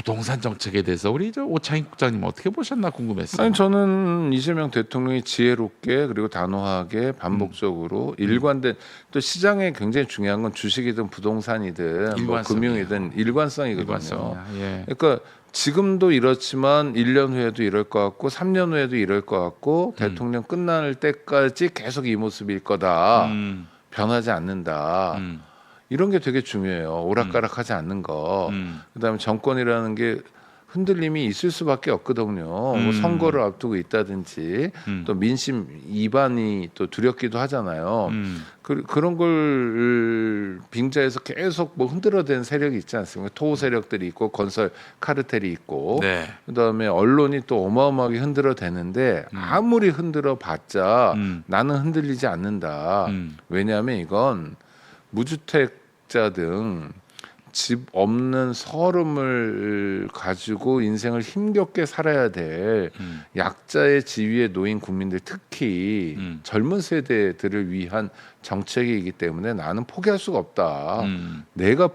부동산 정책에 대해서 우리 저 오창익 국장님 어떻게 보셨나 궁금했어요. 아니 저는 이재명 대통령이 지혜롭게 그리고 단호하게 반복적으로 일관된 또 시장에 굉장히 중요한 건 주식이든 부동산이든 뭐 일관성이에요. 금융이든 일관성이거든요. 일관성이야. 예. 그러니까 지금도 이렇지만 1년 후에도 이럴 것 같고 3년 후에도 이럴 것 같고 대통령 끝날 때까지 계속 이 모습일 거다. 음, 변하지 않는다. 음, 이런 게 되게 중요해요. 오락가락하지 않는 거. 그다음에 정권이라는 게 흔들림이 있을 수밖에 없거든요. 뭐 선거를 앞두고 있다든지 또 민심 이반이 또 두렵기도 하잖아요. 그런 걸 빙자해서 계속 뭐 흔들어대는 세력이 있지 않습니까? 토호 세력들이 있고 건설 카르텔이 있고 네. 그다음에 언론이 또 어마어마하게 흔들어대는데 아무리 흔들어봤자 나는 흔들리지 않는다. 왜냐하면 이건 무주택자 등 집 없는 서름을 가지고 인생을 힘겹게 살아야 될 약자의 지위에 놓인 국민들, 특히 젊은 세대들을 위한 정책이기 때문에 나는 포기할 수가 없다. 내가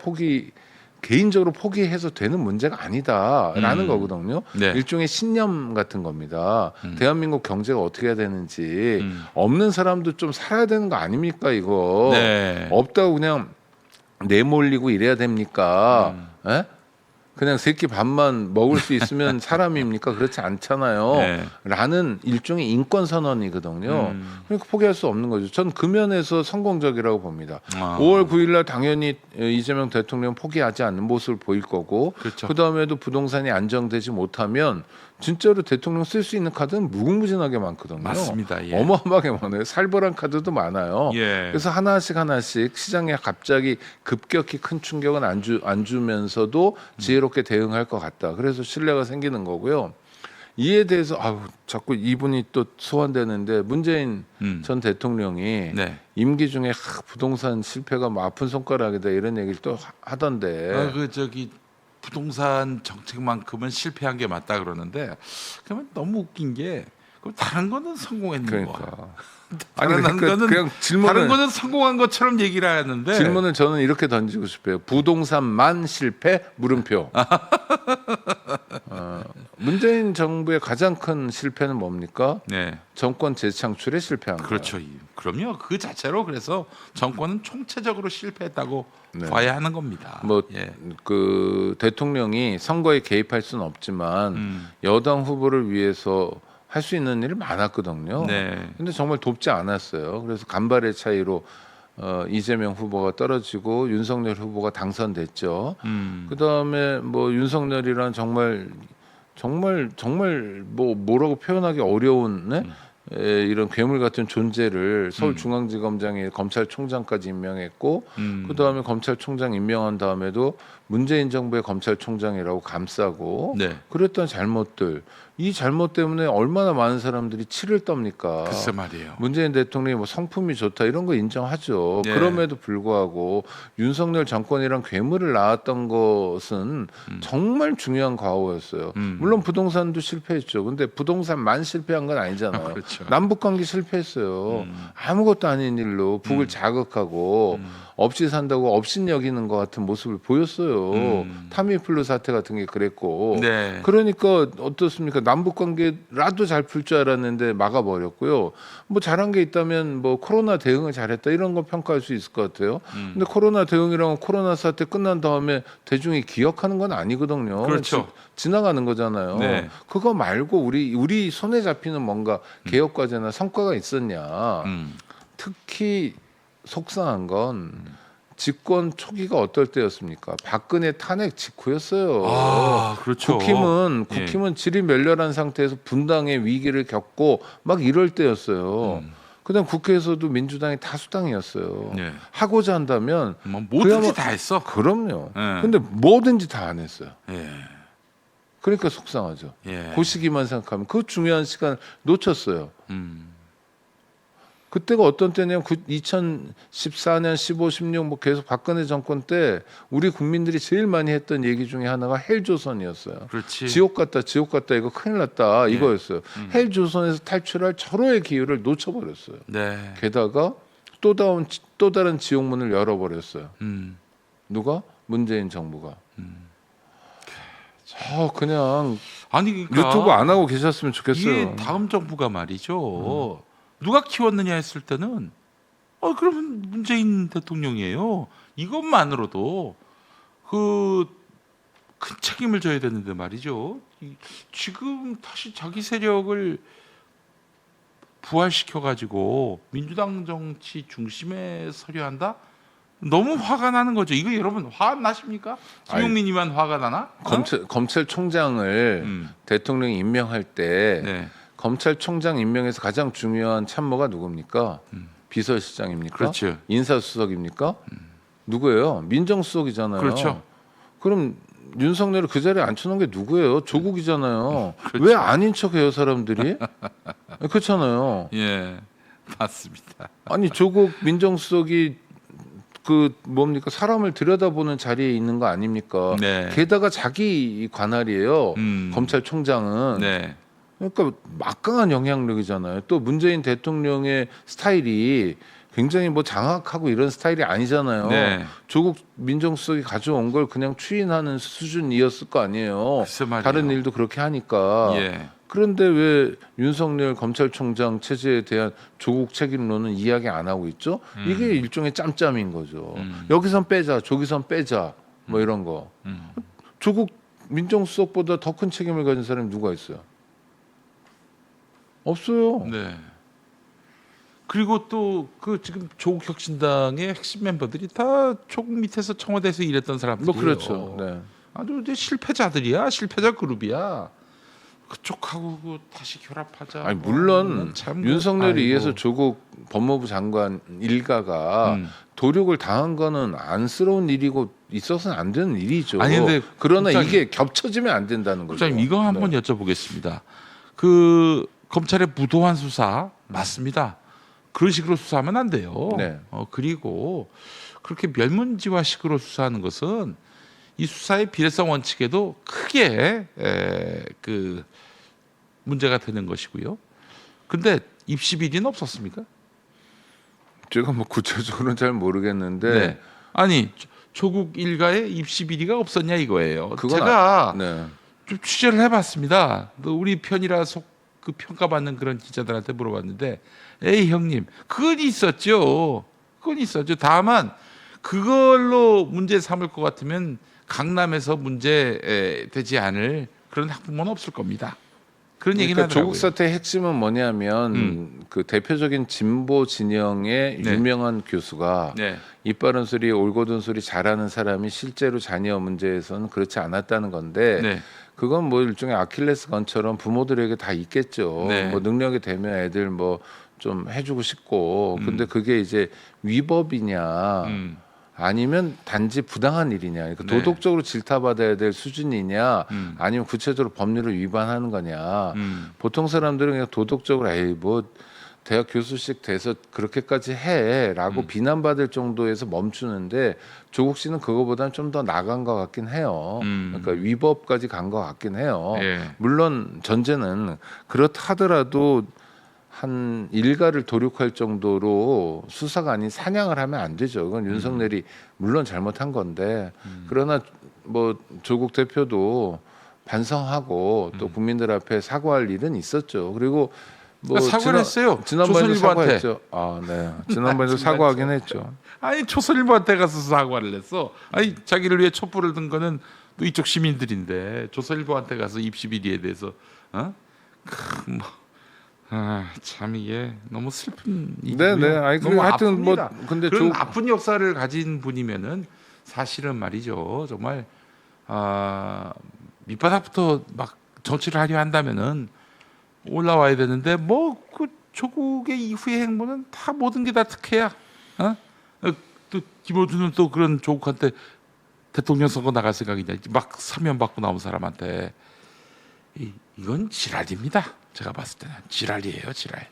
개인적으로 포기해서 되는 문제가 아니다라는 거거든요. 네. 일종의 신념 같은 겁니다. 대한민국 경제가 어떻게 해야 되는지 없는 사람도 좀 살아야 되는 거 아닙니까 이거. 네. 없다고 그냥 내몰리고 이래야 됩니까? 에? 그냥 새끼 밥만 먹을 수 있으면 사람입니까? 그렇지 않잖아요. 네. 라는 일종의 인권 선언이거든요. 그러니까 포기할 수 없는 거죠. 전 그 면에서 성공적이라고 봅니다. 아. 5월 9일 날 당연히 이재명 대통령 포기하지 않는 모습을 보일 거고 그렇죠. 그다음에도 부동산이 안정되지 못하면 진짜로 대통령 쓸 수 있는 카드는 무궁무진하게 많거든요. 맞습니다. 예. 어마어마하게 많아요. 살벌한 카드도 많아요. 예. 그래서 하나씩 시장에 갑자기 급격히 큰 충격은 안 주면서도 지혜롭게 대응할 것 같다. 그래서 신뢰가 생기는 거고요. 이에 대해서 자꾸 이분이 또 소환되는데 문재인 전 대통령이 네. 임기 중에 부동산 실패가 뭐 아픈 손가락이다 이런 얘기를 또 하던데 그 저기 부동산 정책만큼은 실패한 게 맞다 그러는데 그러면 너무 웃긴 게 그럼 다른 거는 성공했는 거야. 그러니까 다른 거는 그냥 다른 거는 성공한 것처럼 얘기를 하는데 질문을 저는 이렇게 던지고 싶어요. 부동산만 실패 물음표. 문재인 정부의 가장 큰 실패는 뭡니까? 네. 정권 재창출에 실패한 거예요. 그렇죠. 그럼요. 그 자체로 그래서 정권은 총체적으로 실패했다고 네. 봐야 하는 겁니다. 뭐 예. 그 대통령이 선거에 개입할 수는 없지만 여당 후보를 위해서 할 수 있는 일이 많았거든요. 네. 근데 정말 돕지 않았어요. 그래서 간발의 차이로 이재명 후보가 떨어지고 윤석열 후보가 당선됐죠. 그다음에 뭐 윤석열이란 정말 뭐 뭐라고 표현하기 어려운 네? 이런 괴물 같은 존재를 서울중앙지검장이 검찰총장까지 임명했고 그다음에 검찰총장 임명한 다음에도 문재인 정부의 검찰총장이라고 감싸고 네. 그랬던 잘못들 이 잘못 때문에 얼마나 많은 사람들이 치를 떱니까? 글쎄 말이에요. 문재인 대통령이 뭐 성품이 좋다 이런 거 인정하죠. 네. 그럼에도 불구하고 윤석열 정권이랑 괴물을 낳았던 것은 정말 중요한 과오였어요. 물론 부동산도 실패했죠. 근데 부동산만 실패한 건 아니잖아요. 그렇죠. 남북 관계 실패했어요. 아무것도 아닌 일로 북을 자극하고 없이 산다고 없인 여기는 것 같은 모습을 보였어요. 타미플루 사태 같은 게 그랬고. 네. 그러니까 어떻습니까? 남북 관계라도 잘 풀 줄 알았는데 막아버렸고요. 뭐 잘한 게 있다면 뭐 코로나 대응을 잘했다 이런 거 평가할 수 있을 것 같아요. 근데 코로나 대응이랑 코로나 사태 끝난 다음에 대중이 기억하는 건 아니거든요. 그렇죠. 지나가는 거잖아요. 네. 그거 말고 우리 손에 잡히는 뭔가 개혁 과제나 성과가 있었냐. 특히 속상한 건 집권 초기가 어떨 때였습니까? 박근혜 탄핵 직후였어요. 아, 그렇죠. 국힘은 질이 멸렬한 상태에서 분당의 위기를 겪고 막 이럴 때였어요. 그다음 국회에서도 민주당이 다수당이었어요. 네. 하고자 한다면 뭐 뭐든지 그야말로- 다 했어. 그럼요. 네. 근데 뭐든지 다 안 했어요. 예. 그러니까 속상하죠. 예. 그 시기만 생각하면 그 중요한 시간을 놓쳤어요. 음. 그때가 어떤 때냐면 2014년, 15, 16 뭐 계속 박근혜 정권 때 우리 국민들이 제일 많이 했던 얘기 중에 하나가 헬조선이었어요. 그렇지. 지옥 같다 이거 큰일 났다 이거였어요. 헬조선에서 탈출할 절호의 기회를 놓쳐버렸어요. 네. 게다가 또 다른 지옥문을 열어버렸어요. 음. 누가? 문재인 정부가. 그냥 아니 그러니까 유튜브 안 하고 계셨으면 좋겠어요. 이게 다음 정부가 말이죠. 누가 키웠느냐 했을 때는 그러면 문재인 대통령이에요. 이것만으로도 그 큰 책임을 져야 되는데 말이죠. 지금 다시 자기 세력을 부활시켜 가지고 민주당 정치 중심에 서려 한다? 너무 화가 나는 거죠. 이거 여러분 화 안 나십니까? 김용민이만 화가 나나? 검찰총장을 대통령이 임명할 때 네. 검찰총장 임명에서 가장 중요한 참모가 누굽니까? 비서실장입니까? 그렇죠. 인사수석입니까? 누구예요? 민정수석이잖아요. 그렇죠. 그럼 윤석열을 그 자리에 앉혀놓은 게 누구예요? 조국이잖아요. 그렇죠. 왜 아닌 척해요, 사람들이? 그렇잖아요. 예, 맞습니다. 아니 조국 민정수석이 그 뭡니까 사람을 들여다보는 자리에 있는 거 아닙니까? 네. 게다가 자기 관할이에요. 검찰총장은. 네. 그러니까 막강한 영향력이잖아요. 또 문재인 대통령의 스타일이 굉장히 뭐 장악하고 이런 스타일이 아니잖아요. 네. 조국 민정수석이 가져온 걸 그냥 추인하는 수준이었을 거 아니에요. 글쎄 말이에요. 다른 일도 그렇게 하니까. 예. 그런데 왜 윤석열 검찰총장 체제에 대한 조국 책임론은 이야기 안 하고 있죠? 이게 일종의 짬짬인 거죠. 여기선 빼자, 저기선 빼자, 뭐 이런 거. 조국 민정수석보다 더 큰 책임을 가진 사람이 누가 있어요? 없어요. 네. 그리고 또 그 지금 조국 혁신당의 핵심 멤버들이 다 조국 밑에서 청와대에서 일했던 사람들이에요. 뭐 그렇죠. 네. 아주 이제 실패자들이야, 실패자 그룹이야. 그쪽하고 다시 결합하자. 아니 물론 참 윤석열에 아이고. 의해서 조국 법무부 장관 일가가 도륙을 당한 거는 안쓰러운 일이고 있어서는 안 되는 일이죠. 아니, 근데 그러나 국장님, 이게 겹쳐지면 안 된다는 거죠. 국장님 이거 한번 네. 여쭤보겠습니다. 그 검찰의 무도한 수사 맞습니다. 그런 식으로 수사하면 안 돼요. 네. 그리고 그렇게 멸문지화식으로 수사하는 것은 이 수사의 비례성 원칙에도 크게 그 문제가 되는 것이고요. 근데 입시 비리는 없었습니까? 제가 뭐 구체적으로는 잘 모르겠는데 네. 아니 조국 일가에 입시 비리가 없었냐 이거예요. 그건 제가 네. 좀 취재를 해봤습니다. 또 우리 편이라 그 평가받는 그런 기자들한테 물어봤는데, 에이 형님, 그건 있었죠. 그건 있었죠. 다만 그걸로 문제 삼을 것 같으면 강남에서 문제 되지 않을 그런 학부모는 없을 겁니다. 그런 얘기는 그러니까 하더라고요. 조국 사태의 핵심은 뭐냐면 그 대표적인 진보 진영의 네. 유명한 교수가 네. 입 바른 소리 올곧은 소리 잘하는 사람이 실제로 자녀 문제에서는 그렇지 않았다는 건데 네. 그건 뭐 일종의 아킬레스건처럼 부모들에게 다 있겠죠. 네. 뭐 능력이 되면 애들 뭐 좀 해주고 싶고 근데 그게 이제 위법이냐 아니면 단지 부당한 일이냐 그러니까 네. 도덕적으로 질타받아야 될 수준이냐 아니면 구체적으로 법률을 위반하는 거냐 보통 사람들은 그냥 도덕적으로 에이 뭐 대학 교수식 돼서 그렇게까지 해라고 비난받을 정도에서 멈추는데 조국 씨는 그거보다는 좀 더 나간 것 같긴 해요. 그러니까 위법까지 간 것 같긴 해요. 예. 물론 전제는 그렇다 하더라도 한 일가를 도륙할 정도로 수사가 아닌 사냥을 하면 안 되죠. 그건 윤석열이 물론 잘못한 건데 그러나 뭐 조국 대표도 반성하고 또 국민들 앞에 사과할 일은 있었죠. 그리고 뭐 사과를 했어요. 지난번에도 조선일보한테. 사과했죠. 아, 네. 지난번에도 사과하긴 했죠. 아니 조선일보한테 가서 사과를 했어. 아니 자기를 위해 촛불을 든 거는 또 이쪽 시민들인데 조선일보한테 가서 입시 비리에 대해서 참 이게 너무 슬픈 일이고요. 네. 아니 너무 하여튼 뭐 아픕니다. 근데 그런 나쁜 역사를 가진 분이면은 사실은 말이죠. 정말 밑바닥부터 막 정치를 하려 한다면은 올라와야 되는데 뭐 그 조국의 이후의 행보는 다 모든 게 다 특혜야. 또 김어준은 또 그런 조국한테 대통령 선거 나갈 생각이냐 막 사면 받고 나온 사람한테 이건 지랄입니다. 제가 봤을 때는 지랄이에요, 지랄.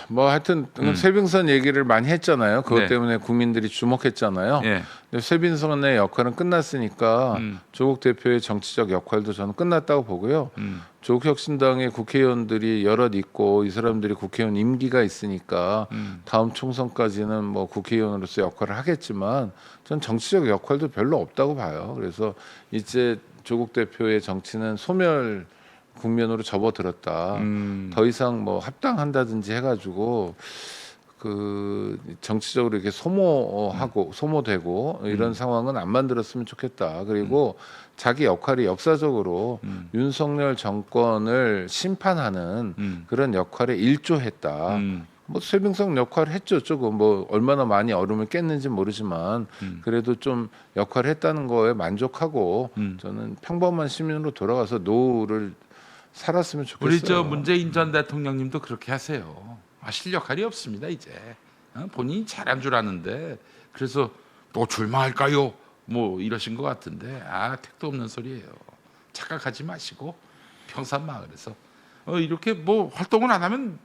뭐 하여튼 쇠빙선 얘기를 많이 했잖아요. 그것 네. 때문에 국민들이 주목했잖아요. 예. 근데 쇠빙선의 역할은 끝났으니까 조국 대표의 정치적 역할도 저는 끝났다고 보고요. 조국 혁신당의 국회의원들이 여럿 있고 이 사람들이 국회의원 임기가 있으니까 다음 총선까지는 뭐 국회의원으로서 역할을 하겠지만 전 정치적 역할도 별로 없다고 봐요. 그래서 이제 조국 대표의 정치는 소멸 국면으로 접어들었다. 더 이상 뭐 합당한다든지 해가지고 그 정치적으로 이렇게 소모되고 이런 상황은 안 만들었으면 좋겠다. 그리고 자기 역할이 역사적으로 윤석열 정권을 심판하는 그런 역할에 일조했다. 뭐 최병성 역할을 했죠. 조금 뭐 얼마나 많이 얼음을 깼는지 모르지만 그래도 좀 역할을 했다는 거에 만족하고 저는 평범한 시민으로 돌아가서 노후를 살았으면 좋겠어요. 우리 저 문재인 전 대통령님도 그렇게 하세요. 하실 역할이 없습니다 이제. 본인이 잘한 줄 아는데 그래서 또 출마할까요? 뭐 이러신 것 같은데 택도 없는 소리예요. 착각하지 마시고 평산마을에서 이렇게 뭐 활동을 안 하면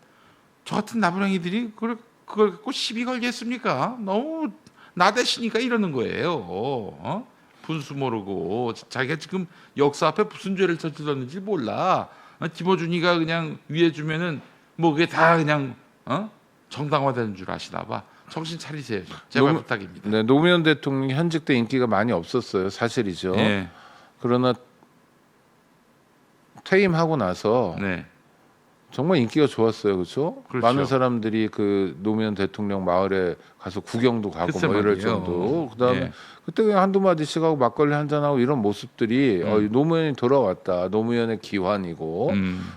저 같은 나부랭이들이 그걸 갖고 시비 걸겠습니까? 너무 나대시니까 이러는 거예요. 분수 모르고 자기가 지금 역사 앞에 무슨 죄를 저질렀는지 몰라. 김어준이가 그냥 위에 주면은 뭐 그게 다 그냥 정당화되는 줄 아시나 봐. 정신 차리세요. 제발 부탁입니다. 네, 노무현 대통령이 현직 때 인기가 많이 없었어요. 사실이죠. 네. 그러나 퇴임하고 나서 네. 정말 인기가 좋았어요. 그렇죠? 그렇죠. 많은 사람들이 그 노무현 대통령 마을에 가서 구경도 가고 글쎄 뭐 이럴 말이에요. 정도. 그다음에 예. 그때 그냥 한두 마디씩 하고 막걸리 한잔하고 이런 모습들이 노무현이 돌아왔다. 노무현의 기환이고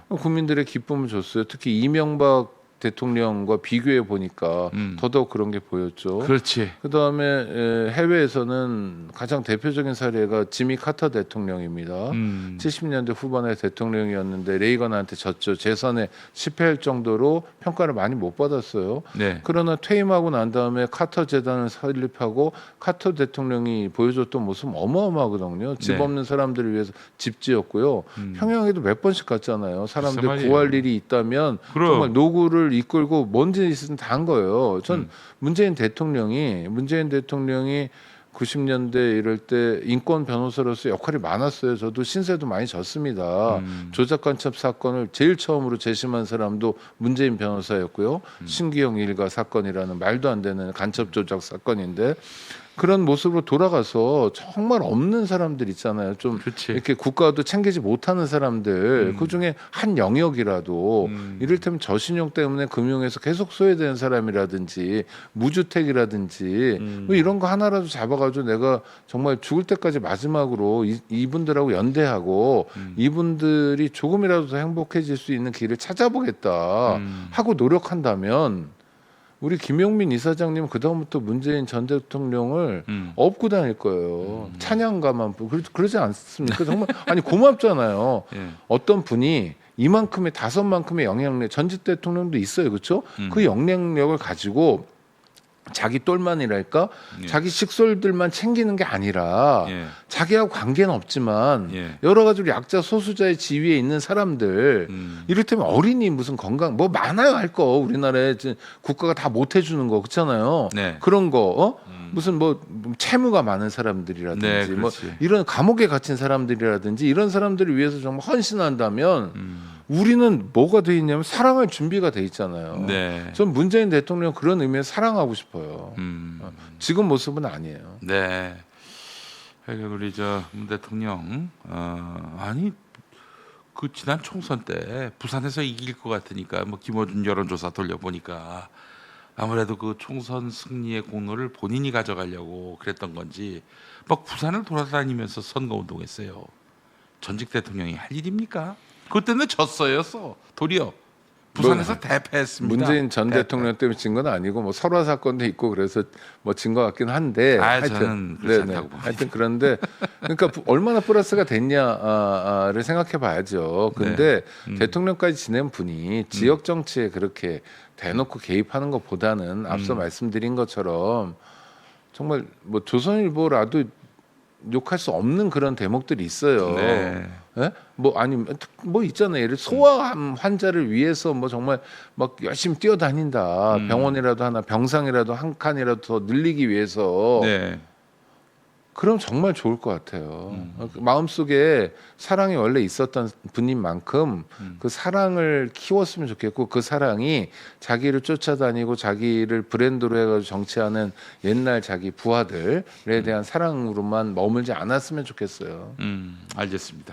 국민들의 기쁨을 줬어요. 특히 이명박 대통령과 비교해 보니까 더더욱 그런 게 보였죠. 그렇지. 그다음에 해외에서는 가장 대표적인 사례가 지미 카터 대통령입니다. 70년대 후반에 대통령이었는데 레이건한테 졌죠. 재선에 실패할 정도로 평가를 많이 못 받았어요. 네. 그러나 퇴임하고 난 다음에 카터 재단을 설립하고 카터 대통령이 보여줬던 모습은 어마어마하거든요. 집 네. 없는 사람들을 위해서 집 지었고요. 평양에도 몇 번씩 갔잖아요. 사람들 말이에요. 구할 일이 있다면 그럼. 정말 노구를 이끌고 뭔 짓은 다 한 거예요. 전 문재인 대통령이 90년대 이럴 때 인권 변호사로서 역할이 많았어요. 저도 신세도 많이 졌습니다. 조작 간첩 사건을 제일 처음으로 재심한 사람도 문재인 변호사였고요. 신기영 일가 사건이라는 말도 안 되는 간첩 조작 사건인데 그런 모습으로 돌아가서 정말 없는 사람들 있잖아요. 좀 그렇지. 이렇게 국가도 챙기지 못하는 사람들 그 중에 한 영역이라도 이를테면 저신용 때문에 금융에서 계속 소외되는 사람이라든지 무주택이라든지 뭐 이런 거 하나라도 잡아가지고 내가 정말 죽을 때까지 마지막으로 이분들하고 연대하고 이분들이 조금이라도 더 행복해질 수 있는 길을 찾아보겠다 하고 노력한다면 우리 김용민 이사장님 그다음부터 문재인 전 대통령을 업고 다닐 거예요. 찬양가만 그러지 않습니까? 정말 아니 고맙잖아요. 예. 어떤 분이 이만큼의 5만큼의 영향력 전직 대통령도 있어요. 그렇죠? 그 영향력을 가지고 자기 똘만이랄까 예. 자기 식솔들만 챙기는 게 아니라 예. 자기하고 관계는 없지만 예. 여러 가지로 약자 소수자의 지위에 있는 사람들 이를테면 어린이 무슨 건강 뭐 많아요 할 거 우리나라에 국가가 다 못 해주는 거 그렇잖아요. 네. 그런 거 무슨 뭐 채무가 많은 사람들이라든지 네, 뭐 그렇지. 이런 감옥에 갇힌 사람들이라든지 이런 사람들을 위해서 정말 헌신한다면 우리는 뭐가 돼 있냐면 사랑할 준비가 돼 있잖아요. 네. 전 문재인 대통령 그런 의미에서 사랑하고 싶어요. 지금 모습은 아니에요. 네. 그러니까 우리 저 문 대통령 아니 그 지난 총선 때 부산에서 이길 것 같으니까 뭐 김어준 여론조사 돌려보니까 아무래도 그 총선 승리의 공로를 본인이 가져가려고 그랬던 건지 막 부산을 돌아다니면서 선거운동했어요. 전직 대통령이 할 일입니까? 그것 때문에 졌어요. 도리어 부산에서 대패했습니다. 문재인 전 대패. 대통령 때문에 진 건 아니고 뭐 설화 사건도 있고 그래서 뭐 진 것 같긴 한데 저는 그렇지 않다고 봅니다. 하여튼 그런데 그러니까 얼마나 플러스가 됐냐를 생각해 봐야죠. 근데 대통령까지 지낸 분이 지역 정치에 그렇게 대놓고 개입하는 것보다는 앞서 말씀드린 것처럼 정말 뭐 조선일보라도 욕할 수 없는 그런 대목들이 있어요. 네. 예? 뭐 아니면 뭐 있잖아요. 예를 소아암 환자를 위해서 뭐 정말 막 열심히 뛰어다닌다. 병원이라도 하나, 병상이라도 한 칸이라도 더 늘리기 위해서 네. 그럼 정말 좋을 것 같아요. 마음속에 사랑이 원래 있었던 분인 만큼 그 사랑을 키웠으면 좋겠고 그 사랑이 자기를 쫓아다니고 자기를 브랜드로 해가지고 정치하는 옛날 자기 부하들에 대한 사랑으로만 머물지 않았으면 좋겠어요. 알겠습니다.